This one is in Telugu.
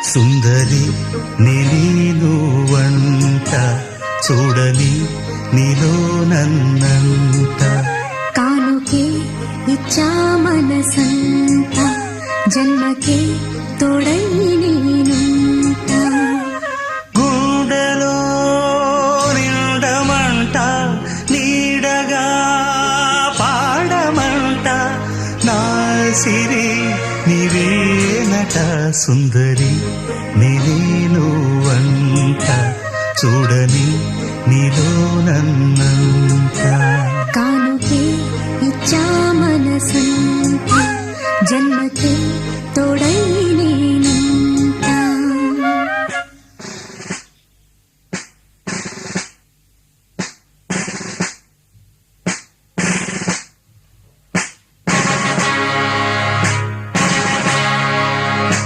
సుందరి నేను వంట చూడని నీలో నన్నంత కానుకే ఇచ్చా మనసంత జన్మకే తోడై నేనుంట గుండెలో నిండమంట నీడగా పాడమంట నా సిరి నీవేనట సుందరి నేను వంట చూడని నీలో నన్నంత కానుకే ఇచ్చా మనసంత జన్మకే తోడై